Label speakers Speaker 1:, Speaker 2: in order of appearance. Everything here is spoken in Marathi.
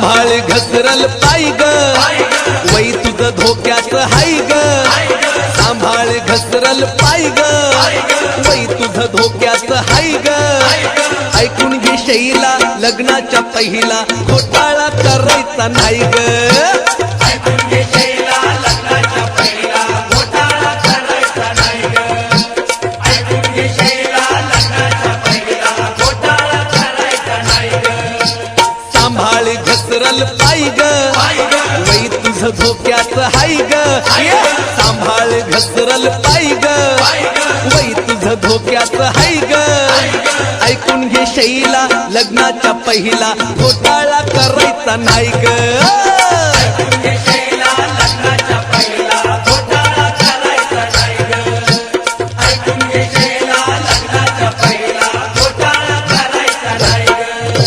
Speaker 1: सांभाळ घसरल पाय ग वै तुझं धोक्यात हाय ग सांभाळ घसरल पाय ग वै तुझं धोक्यात हाय ग ऐकून घे शैला लग्नाच्या पहिला घोटाळा करायचा नाही ग
Speaker 2: ऐकून घे शैला लग्नाच्या पहिला घोटाळा करायचा नाही ग ऐकून घे शैला लग्नाच्या पहिला घोटाळा करायचा नाही ग
Speaker 1: सांभाळ घसरल पाय ग वै तुझं धोक्यात हाय ग सांभाळ घसरल पाय ग वै तुझं धोक्यात हाय ग ऐकून घे शैला लग्नाच्या पहिला घोटाळा करायचा नाही ग